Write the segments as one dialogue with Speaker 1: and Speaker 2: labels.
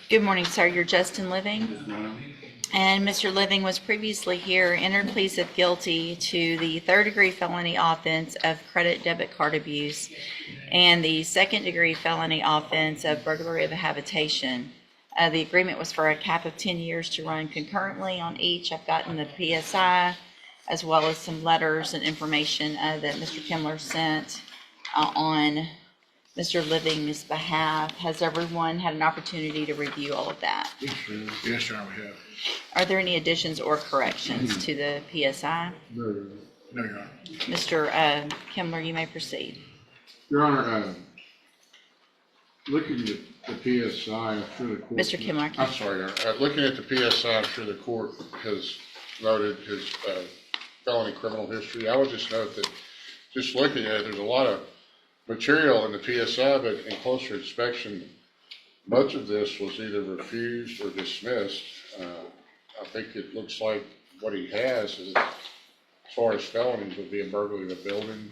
Speaker 1: Good morning, sir. You're Justin Living. And Mr. Living was previously here, entered pleas of guilty to the third-degree felony offense of credit debit card abuse and the second-degree felony offense of burglary of a habitation. The agreement was for a cap of 10 years to run concurrently on each. I've gotten the PSI as well as some letters and information that Mr. Kimler sent on Mr. Living's behalf. Has everyone had an opportunity to review all of that?
Speaker 2: Yes, Your Honor, we have.
Speaker 1: Are there any additions or corrections to the PSI?
Speaker 2: No, Your Honor.
Speaker 1: Mr. Kimler, you may proceed.
Speaker 2: Your Honor, looking at the PSI, I'm sure the court...
Speaker 1: Mr. Kimler.
Speaker 2: I'm sorry, Your Honor. Looking at the PSI, I'm sure the court has noted his felony criminal history. I would just note that just looking at it, there's a lot of material in the PSI, but in closer inspection, much of this was either refused or dismissed. I think it looks like what he has is, as far as felonies, would be a burglary of a building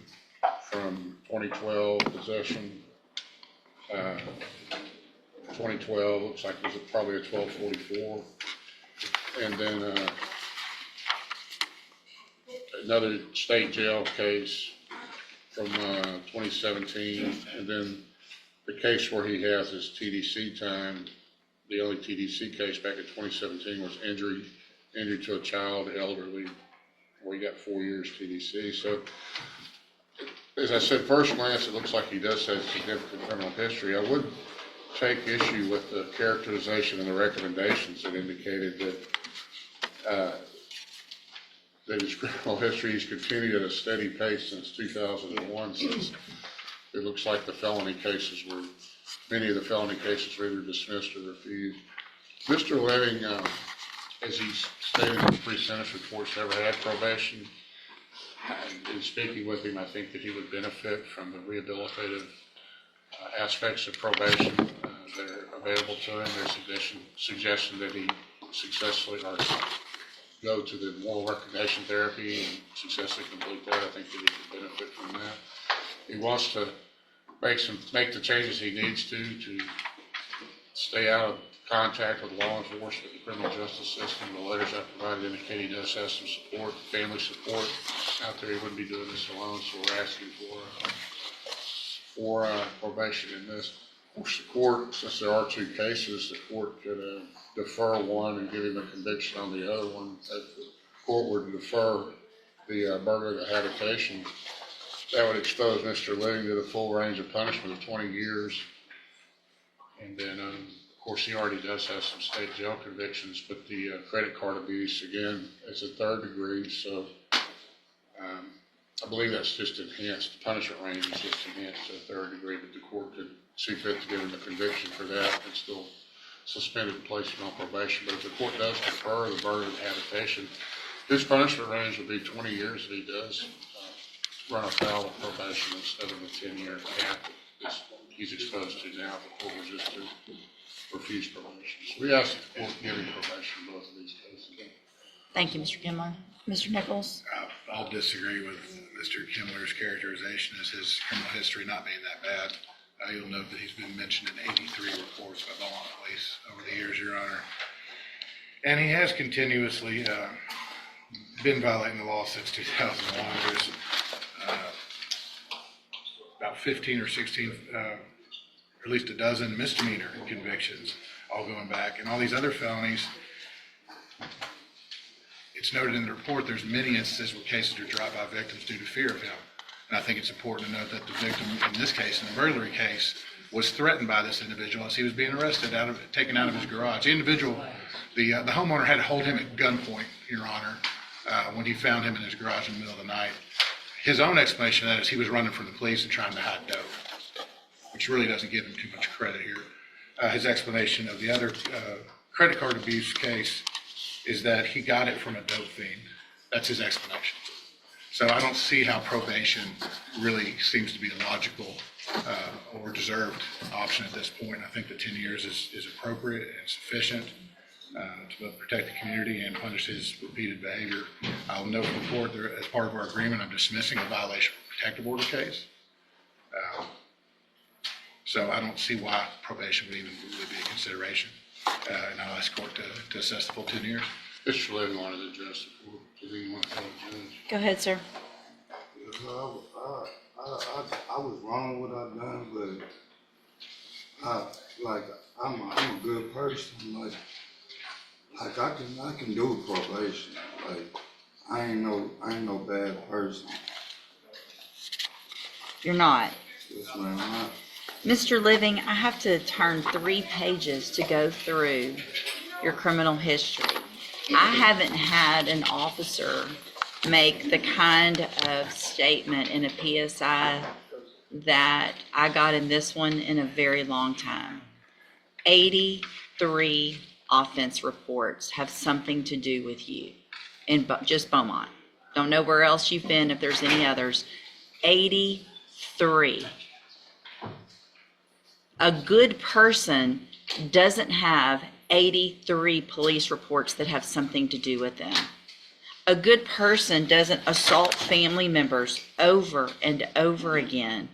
Speaker 2: from 2012 possession. 2012 looks like it was probably a 1244, and then another state jail case from 2017, and then the case where he has his TDC time. The only TDC case back in 2017 was injury to a child, elderly, where he got 4 years TDC. So, as I said, first glance, it looks like he does have significant criminal history. I would take issue with the characterization and the recommendations that indicated that his criminal history has continued at a steady pace since 2001. Since it looks like many of the felony cases were either dismissed or refused. Mr. Living, as he stated in his pre-sentence reports, never had probation. In speaking with him, I think that he would benefit from the rehabilitative aspects of probation that are available to him. There's a suggestion that he successfully go to the moral recognition therapy and successfully complete that. I think that he could benefit from that. He wants to make the changes he needs to stay out of contact with law enforcement, the criminal justice system. The letters I provided indicate he does have some support, family support out there. He wouldn't be doing this alone, so we're asking for probation in this. Of course, the court, since there are two cases, the court could defer one and give him a conviction on the other one. If the court were to defer the burglary of habitation, that would expose Mr. Living to the full range of punishment of 20 years. And then, of course, he already does have some state jail convictions, but the credit card abuse, again, is a third degree. So I believe that's just enhanced. The punishment range is just enhanced to a third degree, but the court could see fit to give him a conviction for that and still suspended and place him on probation. But if the court does defer the burglary of habitation, his punishment range would be 20 years if he does run afoul of probation instead of a 10-year cap that he's exposed to now. The court was just to refuse probation. So we asked the court to give him probation in both of these cases.
Speaker 1: Thank you, Mr. Kimler. Mr. Nichols?
Speaker 3: I'll disagree with Mr. Kimler's characterization as his criminal history not being that bad. You'll note that he's been mentioned in 83 reports by Belmont Police over the years, Your Honor. And he has continuously been violating the law since 2001. There's about 15 or 16, or at least a dozen misdemeanor convictions, all going back. And all these other felonies, it's noted in the report, there's many instances where cases are dropped by victims due to fear of him. And I think it's important to note that the victim in this case, in the burglary case, was threatened by this individual as he was being arrested, taken out of his garage. The individual, the homeowner had to hold him at gunpoint, Your Honor, when he found him in his garage in the middle of the night. His own explanation of that is he was running from the police and trying to hide dope, which really doesn't give him too much credit here. His explanation of the other credit card abuse case is that he got it from a dope fiend. That's his explanation. So I don't see how probation really seems to be a logical or deserved option at this point. I think the 10 years is appropriate and sufficient to both protect the community and punish his repeated behavior. I'll note in the court, as part of our agreement, I'm dismissing a violation of protective order case. So I don't see why probation would even really be a consideration. And I'll ask court to assess the full 10 years.
Speaker 2: Mr. Living wanted to address the board. Did he want to tell the judge?
Speaker 1: Go ahead, sir.
Speaker 4: I was wrong what I done, but I'm a good person. Like I can do probation. Like I ain't no bad person.
Speaker 1: You're not.
Speaker 4: Yes, ma'am.
Speaker 1: Mr. Living, I have to turn 3 pages to go through your criminal history. I haven't had an officer make the kind of statement in a PSI that I got in this one in a very long time. 83 offense reports have something to do with you in just Beaumont. Don't know where else you've been, if there's any others. 83. A good person doesn't have 83 police reports that have something to do with them. A good person doesn't assault family members over and over again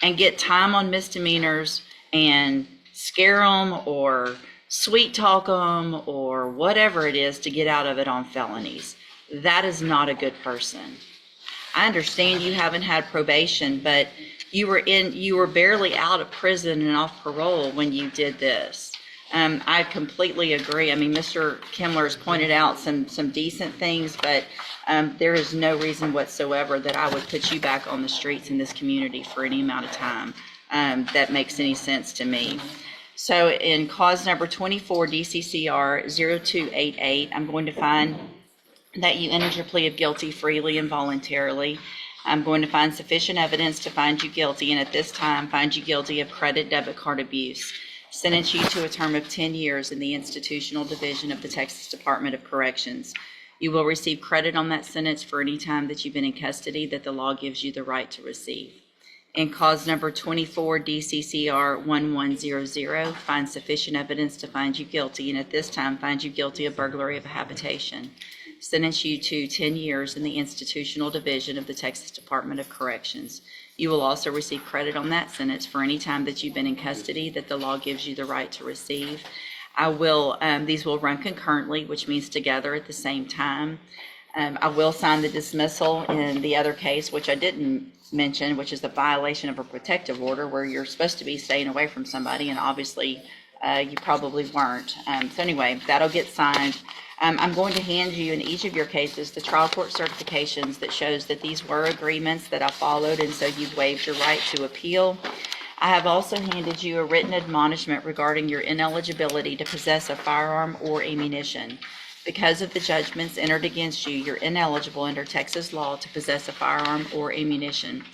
Speaker 1: and get time on misdemeanors and scare them or sweet talk them or whatever it is to get out of it on felonies. That is not a good person. I understand you haven't had probation, but you were barely out of prison and off parole when you did this. I completely agree. I mean, Mr. Kimler has pointed out some decent things, but there is no reason whatsoever that I would put you back on the streets in this community for any amount of time that makes any sense to me. So in cause number 24, DCCR 0288, I'm going to find that you entered your plea of guilty freely and voluntarily. I'm going to find sufficient evidence to find you guilty, and at this time find you guilty of credit debit card abuse. Sentence you to a term of 10 years in the institutional division of the Texas Department of Corrections. You will receive credit on that sentence for any time that you've been in custody that the law gives you the right to receive. In cause number 24, DCCR 1100, find sufficient evidence to find you guilty, and at this time find you guilty of burglary of a habitation. Sentence you to 10 years in the institutional division of the Texas Department of Corrections. You will also receive credit on that sentence for any time that you've been in custody that the law gives you the right to receive. These will run concurrently, which means together at the same time. I will sign the dismissal in the other case, which I didn't mention, which is the violation of a protective order where you're supposed to be staying away from somebody, and obviously you probably weren't. So anyway, that'll get signed. I'm going to hand you in each of your cases the trial court certifications that shows that these were agreements that I followed, and so you've waived your right to appeal. I have also handed you a written admonishment regarding your ineligibility to possess a firearm or ammunition. Because of the judgments entered against you, you're ineligible under Texas law to possess a firearm or ammunition.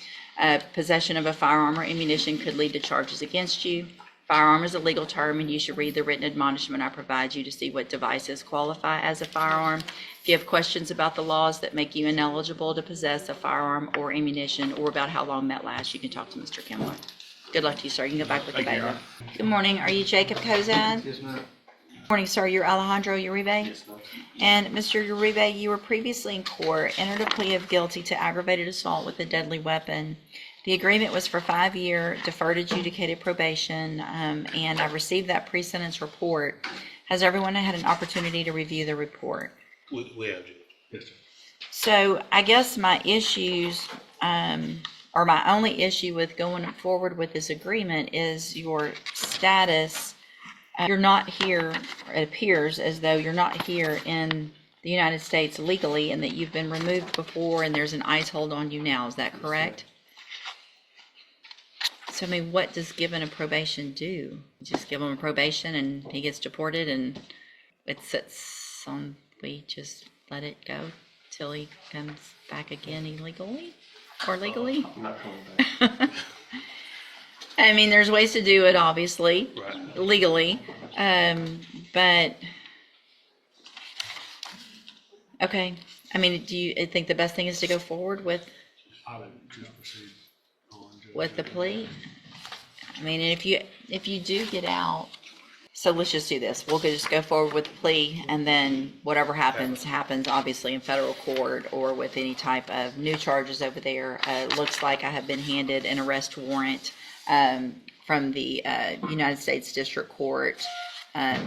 Speaker 1: Possession of a firearm or ammunition could lead to charges against you. Firearm is a legal term, and you should read the written admonishment I provide you to see what devices qualify as a firearm. If you have questions about the laws that make you ineligible to possess a firearm or ammunition, or about how long that lasts, you can talk to Mr. Kimler. Good luck to you, sir. You can go back with the
Speaker 3: Thank you, Your
Speaker 1: bailiff.
Speaker 3: Honor.
Speaker 1: Good morning. Are you Jacob Kozad?
Speaker 4: Yes, ma'am.
Speaker 1: Morning, sir. You're Alejandro Uribe?
Speaker 4: Yes, ma'am.
Speaker 1: And Mr. Uribe, you were previously in court, entered a plea of guilty to aggravated assault with a deadly weapon. The agreement was for 5-year deferred adjudicated probation, and I received that pre-sentence report. Has everyone had an opportunity to review the report?
Speaker 5: We have, Judge. Yes, sir.
Speaker 1: So I guess my issues, or my only issue with going forward with this agreement is your status. You're not here, it appears as though you're not here in the United States legally, and that you've been removed before and there's an ICE hold on you now. Is that correct? So, I mean, what does given a probation do? Just give him a probation and he gets deported and it sits on, we just let it go till he comes back again illegally or legally?
Speaker 5: I'm not coming back.
Speaker 1: I mean, there's ways to do it, obviously,
Speaker 5: Right.
Speaker 1: legally, but, okay. I mean, do you think the best thing is to go forward with
Speaker 5: I would just proceed on, Judge.
Speaker 1: with the plea? I mean, and if you do get out, so let's just do this. We'll just go forward with the plea, and then whatever happens, obviously in federal court or with any type of new charges over there. It looks like I have been handed an arrest warrant from the United States District Court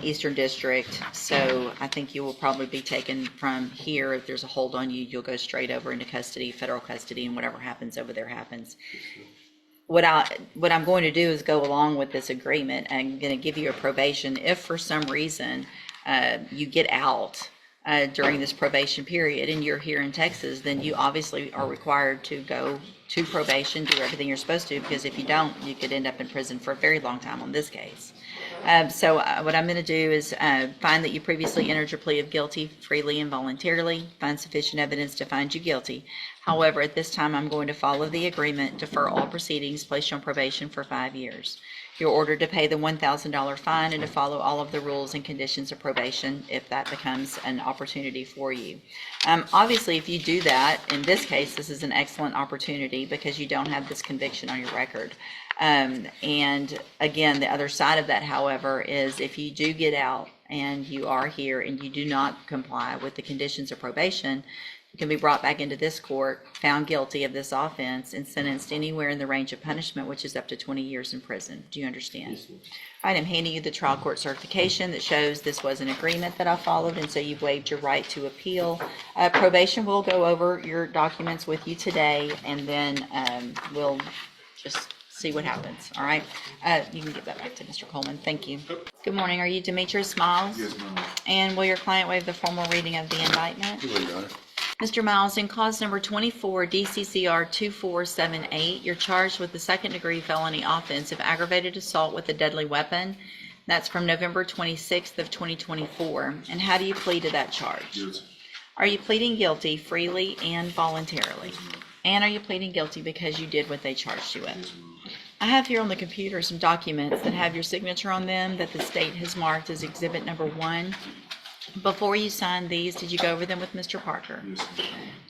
Speaker 1: Eastern District. So I think you will probably be taken from here. If there's a hold on you, you'll go straight over into custody, federal custody, and whatever happens over there happens. What I'm going to do is go along with this agreement. I'm going to give you a probation. If for some reason you get out during this probation period and you're here in Texas, then you obviously are required to go to probation, do everything you're supposed to, because if you don't, you could end up in prison for a very long time on this case. So what I'm going to do is find that you previously entered your plea of guilty freely and voluntarily, find sufficient evidence to find you guilty. However, at this time, I'm going to follow the agreement, defer all proceedings, place you on probation for 5 years. You're ordered to pay the $1,000 fine and to follow all of the rules and conditions of probation if that becomes an opportunity for you. Obviously, if you do that, in this case, this is an excellent opportunity because you don't have this conviction on your record. And again, the other side of that, however, is if you do get out and you are here and you do not comply with the conditions of probation, you can be brought back into this court, found guilty of this offense, and sentenced anywhere in the range of punishment, which is up to 20 years in prison. Do you understand? Yes, all right, I'm handing you the trial court certification that shows this was an agreement that I followed, and so you've waived your right to appeal. Probation will go over your documents with you today, and then we'll just see what happens, all right? You can give that back to Mr. Coleman. Thank you. Good morning. Are you Demetrius Miles?
Speaker 4: Yes, ma'am.
Speaker 1: And will your client waive the formal reading of the indictment? Mr. Miles, in cause number 24 DCCR 2478, you're charged with the second-degree felony offense of aggravated assault with a deadly weapon. That's from November 26th of 2024. And how do you plead to that charge?
Speaker 4: Yes.
Speaker 1: Are you pleading guilty freely and voluntarily? And are you pleading guilty because you did what they charged you with? I have here on the computer some documents that have your signature on them that the state has marked as exhibit number 1. Before you signed these, did you go over them with Mr. Parker?
Speaker 4: Yes.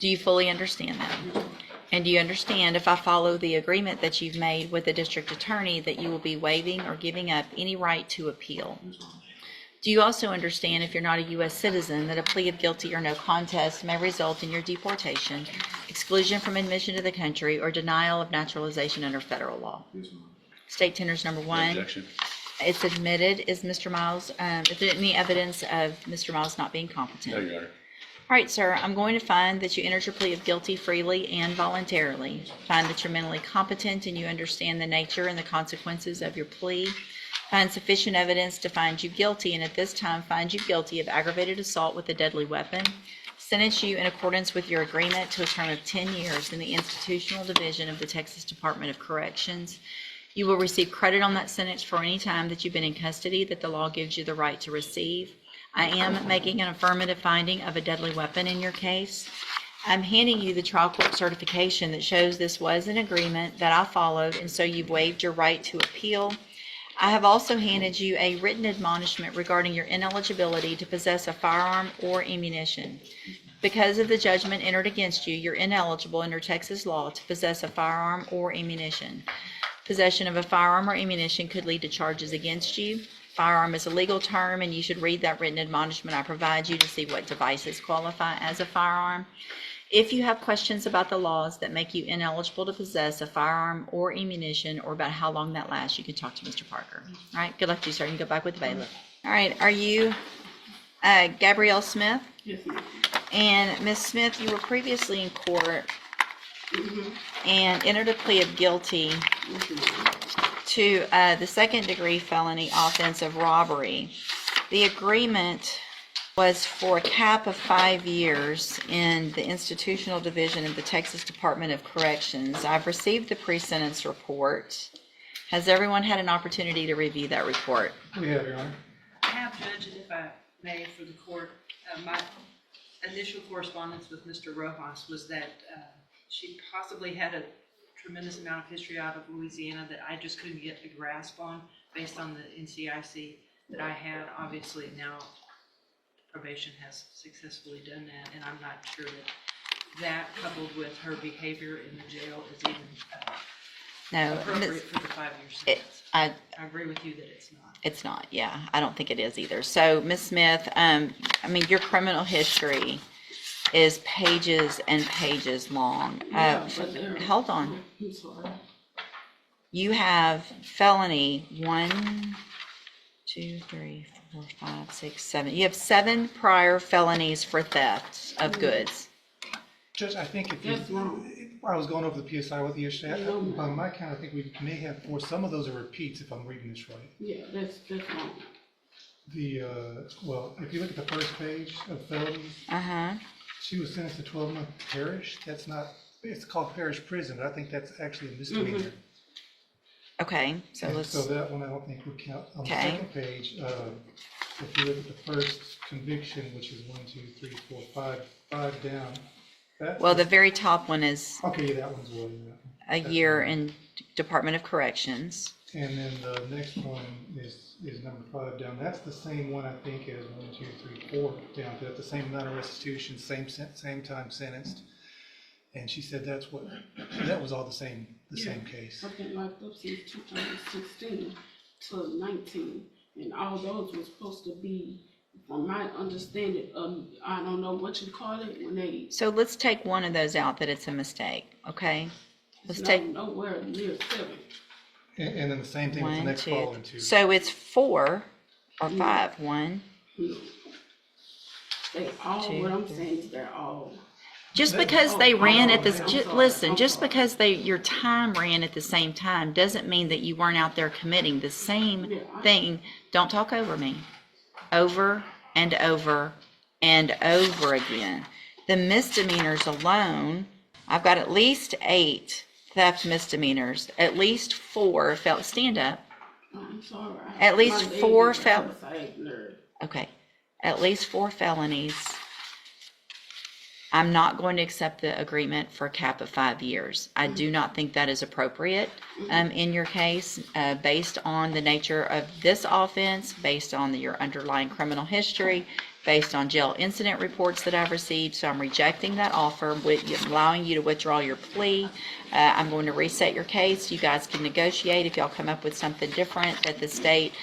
Speaker 1: Do you fully understand them? And do you understand, if I follow the agreement that you've made with the district attorney, that you will be waiving or giving up any right to appeal? Do you also understand, if you're not a U.S. citizen, that a plea of guilty or no contest may result in your deportation, exclusion from admission to the country, or denial of naturalization under federal law?
Speaker 4: Yes, ma'am.
Speaker 1: State tenders number 1.
Speaker 5: Objection.
Speaker 1: It's admitted. Is Mr. Miles, is there any evidence of Mr. Miles not being competent?
Speaker 5: No, Your Honor.
Speaker 1: All right, sir, I'm going to find that you entered your plea of guilty freely and voluntarily. Find that you're mentally competent and you understand the nature and the consequences of your plea. Find sufficient evidence to find you guilty, and at this time find you guilty of aggravated assault with a deadly weapon. Sentence you in accordance with your agreement to a term of 10 years in the Institutional Division of the Texas Department of Corrections. You will receive credit on that sentence for any time that you've been in custody that the law gives you the right to receive. I am making an affirmative finding of a deadly weapon in your case. I'm handing you the trial court certification that shows this was an agreement that I followed, and so you've waived your right to appeal. I have also handed you a written admonishment regarding your ineligibility to possess a firearm or ammunition. Because of the judgment entered against you, you're ineligible under Texas law to possess a firearm or ammunition. Possession of a firearm or ammunition could lead to charges against you. Firearm is a legal term, and you should read that written admonishment I provide you to see what devices qualify as a firearm. If you have questions about the laws that make you ineligible to possess a firearm or ammunition, or about how long that lasts, you can talk to Mr. Parker. All right, good luck to you, sir. You can go back with the bailiff. All right, are you Gabrielle Smith?
Speaker 6: Yes, ma'am.
Speaker 1: And Ms. Smith, you were previously in court and entered a plea of guilty to the second-degree felony offense of robbery. The agreement was for a cap of 5 years in the Institutional Division of the Texas Department of Corrections. I've received the pre-sentence report. Has everyone had an opportunity to review that report?
Speaker 5: We have, Your Honor.
Speaker 6: I have, Judge, and if I may, for the court, my initial correspondence with Mr. Rojas was that she possibly had a tremendous amount of history out of Louisiana that I just couldn't get a grasp on based on the NCIC that I had. Obviously, now probation has successfully done that, and I'm not sure that coupled with her behavior in the jail is even appropriate for the 5-year sentence. I agree with you that it's not.
Speaker 1: It's not, yeah. I don't think it is either. So, Ms. Smith, I mean, your criminal history is pages and pages long. Hold on. You have felony 1, 2, 3, 4, 5, 6, 7. You have 7 prior felonies for theft of goods.
Speaker 5: Judge, I think if
Speaker 7: That's
Speaker 5: you,
Speaker 7: wrong.
Speaker 5: I was going over the PSI with you yesterday.
Speaker 7: No.
Speaker 5: By my count, I think we may have 4. Some of those are repeats, if I'm reading this right.
Speaker 7: Yeah, that's wrong.
Speaker 5: The, well, if you look at the first page of felonies,
Speaker 1: Uh-huh.
Speaker 5: she was sentenced to 12-month parish. That's not, it's called parish prison, but I think that's actually a misdemeanor.
Speaker 1: Okay, so
Speaker 5: And
Speaker 1: let's,
Speaker 5: so that one I don't think would count. On the
Speaker 1: Okay.
Speaker 5: second page, if you look at the first conviction, which is 1, 2, 3, 4, 5 down. That's
Speaker 1: well, the very top one is
Speaker 5: okay, yeah, that one's well, yeah.
Speaker 1: a year in Department of Corrections.
Speaker 5: And then the next one is number 5 down. That's the same one, I think, as 1, 2, 3, 4 down. That's the same amount of restitution, same time sentenced. And she said that was all the same case.
Speaker 7: I've been locked up since 2016 to 19, and all those were supposed to be, from my understanding, I don't know what you call it, when they,
Speaker 1: So let's take one of those out that it's a mistake, okay? Let's
Speaker 7: it's
Speaker 1: take
Speaker 7: nowhere near 7.
Speaker 5: And then the same thing with the
Speaker 1: 1,
Speaker 5: next
Speaker 1: 2.
Speaker 5: following 2.
Speaker 1: So it's 4 or 5. 1.
Speaker 7: No. They all,
Speaker 1: 2,
Speaker 7: what I'm saying is they're all,
Speaker 1: Just because they ran at this,
Speaker 7: I'm sorry,
Speaker 1: listen,
Speaker 7: I'm
Speaker 1: just
Speaker 7: sorry.
Speaker 1: because your time ran at the same time doesn't mean that you weren't out there committing the same thing. Don't talk over me. Over and over and over again. The misdemeanors alone, I've got at least 8 theft misdemeanors, at least 4 stand up.
Speaker 7: I'm sorry.
Speaker 1: At least
Speaker 7: My leg
Speaker 1: 4
Speaker 7: is outside nerve.
Speaker 1: Okay, at least 4 felonies. I'm not going to accept the agreement for a cap of 5 years. I do not think that is appropriate in your case, based on the nature of this offense, based on your underlying criminal history, based on jail incident reports that I've received. So I'm rejecting that offer, allowing you to withdraw your plea. I'm going to reset your case. You guys can negotiate. If y'all come up with something different that the state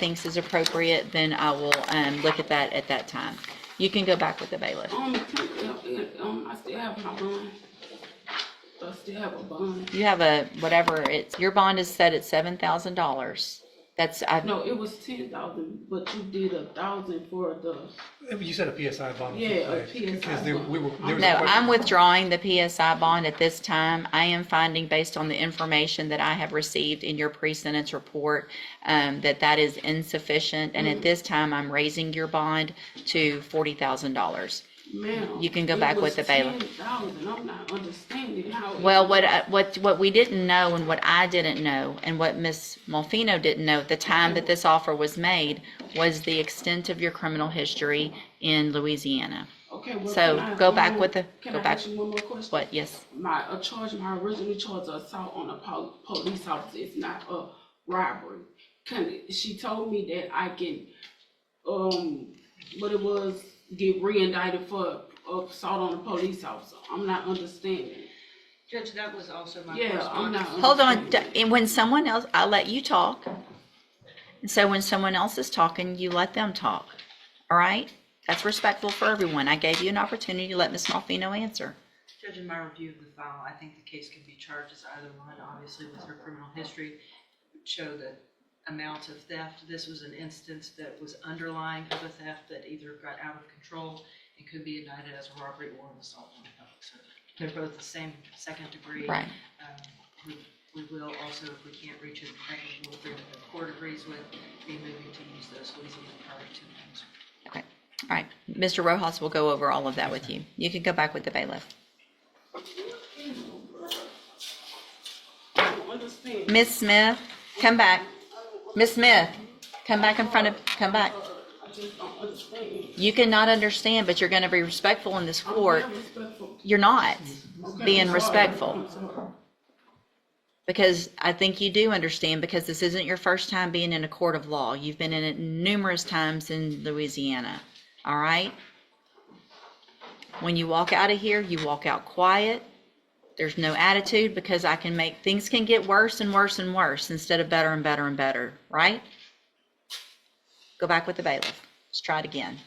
Speaker 1: thinks is appropriate, then I will look at that at that time. You can go back with the bailiff.
Speaker 7: I still have my bond. I still have a bond.
Speaker 1: You have your bond is set at $7,000.
Speaker 7: No, it was 10,000, but you did 1,000 for the,
Speaker 5: You said a PSI bond.
Speaker 7: Yeah, a
Speaker 5: Because
Speaker 7: PSI
Speaker 5: there
Speaker 7: bond.
Speaker 5: was a
Speaker 1: No,
Speaker 5: question-
Speaker 1: I'm withdrawing the PSI bond at this time. I am finding, based on the information that I have received in your pre-sentence report, that is insufficient. And at this time, I'm raising your bond to $40,000.
Speaker 7: ma'am.
Speaker 1: You can go back with the bailiff.
Speaker 7: 10,000, I'm not understanding how.
Speaker 1: Well, what we didn't know and what I didn't know and what Ms. Molfino didn't know at the time that this offer was made was the extent of your criminal history in Louisiana.
Speaker 7: Okay, well,
Speaker 1: So
Speaker 7: can I-
Speaker 1: go back with the,
Speaker 7: Can
Speaker 1: go
Speaker 7: I
Speaker 1: back,
Speaker 7: ask you one more question?
Speaker 1: what, yes?
Speaker 7: My original charge of assault on a police officer is not a robbery. She told me that I can, get re-indicted for assault on a police officer. I'm not understanding.
Speaker 6: Judge, that was also my
Speaker 7: Yeah, I'm not.
Speaker 1: Hold on,
Speaker 7: understanding.
Speaker 1: and when someone else, I'll let you talk. And so when someone else is talking, you let them talk, all right? That's respectful for everyone. I gave you an opportunity to let Ms. Molfino answer.
Speaker 6: Judge, in my review of the file, I think the case could be charged as either one, obviously with her criminal history, would show the amount of theft. This was an instance that was underlying of a theft that either got out of control and could be indicted as a robbery or an assault on a public servant. They're both the same second degree.
Speaker 1: Right.
Speaker 6: We will also, if we can't reach an equitable agreement that the court agrees with, be moving to use those Louisiana prior to times.
Speaker 1: Okay, all right. Mr. Rojas will go over all of that with you. You can go back with the bailiff.
Speaker 7: I don't understand.
Speaker 1: Ms. Smith, come back. Ms. Smith, come back come back.
Speaker 7: I just don't understand.
Speaker 1: You cannot understand, but you're gonna be respectful in this
Speaker 7: I'm
Speaker 1: court.
Speaker 7: very respectful.
Speaker 1: You're not
Speaker 7: Okay,
Speaker 1: being
Speaker 7: I'm sorry.
Speaker 1: respectful.
Speaker 7: I'm sorry.
Speaker 1: Because I think you do understand, because this isn't your first time being in a court of law. You've been in it numerous times in Louisiana, all right? When you walk out of here, you walk out quiet. There's no attitude, because things can get worse and worse and worse instead of better and better and better, right? Go back with the bailiff. Let's try it again.